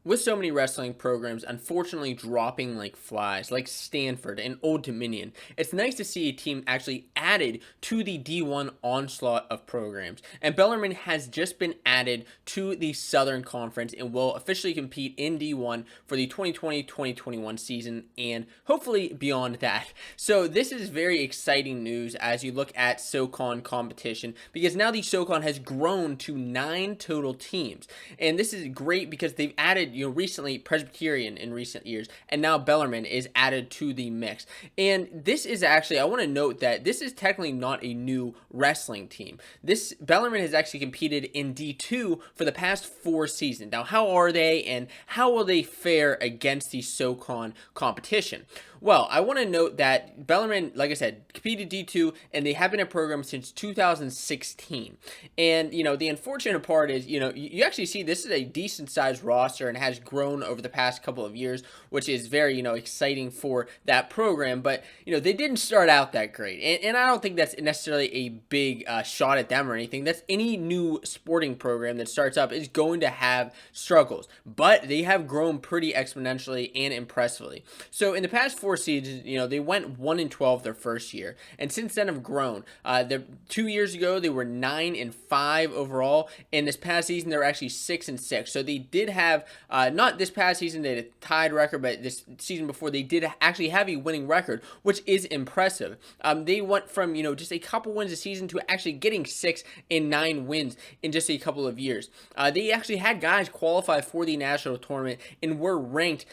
With so many wrestling programs unfortunately dropping like flies, like Stanford and Old Dominion, it's nice to see a team actually added to the D1 onslaught of programs. And Bellarmine has just been added to the Southern Conference and will officially compete in D1 for the 2020-2021 season and hopefully beyond that. So this is very exciting news as you look at SoCon competition, because now the SoCon has grown to 9 total teams. And this is great because they've added recently Presbyterian in recent years, and now Bellarmine is added to the mix. And this is actually, I want to note that this is technically not a new wrestling team. This Bellarmine has actually competed in D2 for the past 4 seasons. Now, how are they, and how will they fare against the SoCon competition? Well, I want to note that Bellarmine, like I said, competed D2, and they have been a program since 2016. And, the unfortunate part is, you actually see this is a decent sized roster and has grown over the past couple of years, which is very, exciting for that program. But, they didn't start out that great. And I don't think that's necessarily a big shot at them or anything. That's any new sporting program that starts up is going to have struggles. But they have grown pretty exponentially and impressively. So in the past 4 seasons, they went 1-12 their first year, and since then have grown. 2 years ago they were 9-5 overall, and this past season they were actually 6-6. So they did have not this past season they had a tied record, but this season before they did actually have a winning record, which is impressive. They went from just a couple wins a season to actually getting 6 and 9 wins in just a couple of years. They actually had guys qualify for the national tournament and were ranked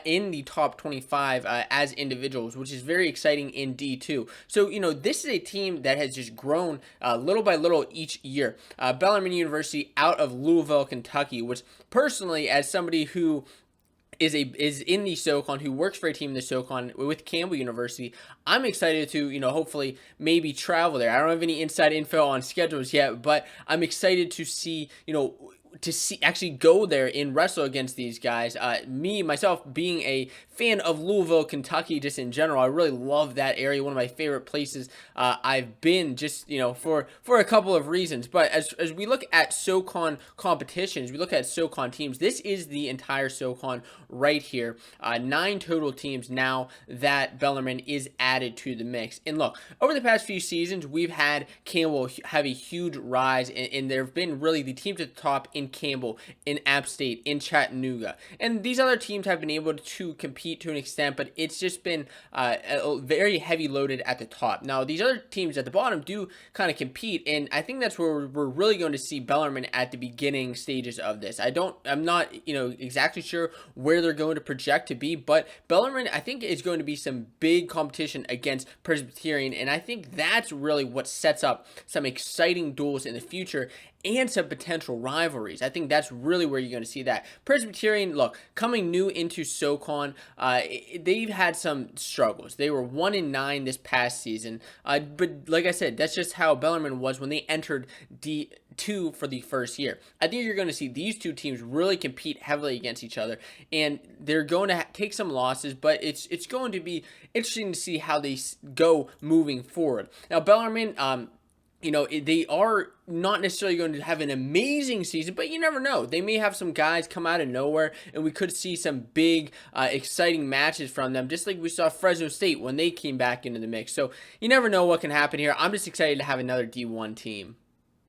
in the top 25 as individuals, which is very exciting in D2. So, this is a team that has just grown little by little each year. Bellarmine University out of Louisville, Kentucky, which personally, as somebody who is in the SoCon, who works for a team in the SoCon with Campbell University, I'm excited to, hopefully maybe travel there. I don't have any inside info on schedules yet, but I'm excited to see, actually go there and wrestle against these guys. Myself, being a fan of Louisville, Kentucky, just in general, I really love that area. One of my favorite places I've been, just for a couple of reasons. But as we look at SoCon competitions, we look at SoCon teams. This is the entire SoCon right here. 9 total teams now that Bellarmine is added to the mix. And look, over the past few seasons, we've had Campbell have a huge rise, and there have been really the teams at the top in Campbell, in App State, in Chattanooga, and these other teams have been able to compete to an extent, but it's just been very heavy loaded at the top. Now these other teams at the bottom do kind of compete, and I think that's where we're really going to see Bellarmine at the beginning stages of this. I'm not exactly sure where they're going to project to be, but Bellarmine, I think, is going to be some big competition against Presbyterian, and I think that's really what sets up some exciting duels in the future and some potential rivalries. I think that's really where you're going to see that. Presbyterian, look, coming new into SoCon, they've had some struggles. They were 1-9 this past season, but like I said, that's just how Bellarmine was when they entered D2 for the first year. I think you're going to see these two teams really compete heavily against each other, and they're going to take some losses, but it's going to be interesting to see how they go moving forward. Now, Bellarmine, they are not necessarily going to have an amazing season, but you never know. They may have some guys come out of nowhere, and we could see some big, exciting matches from them, just like we saw Fresno State when they came back into the mix. So you never know what can happen here. I'm just excited to have another D1 team.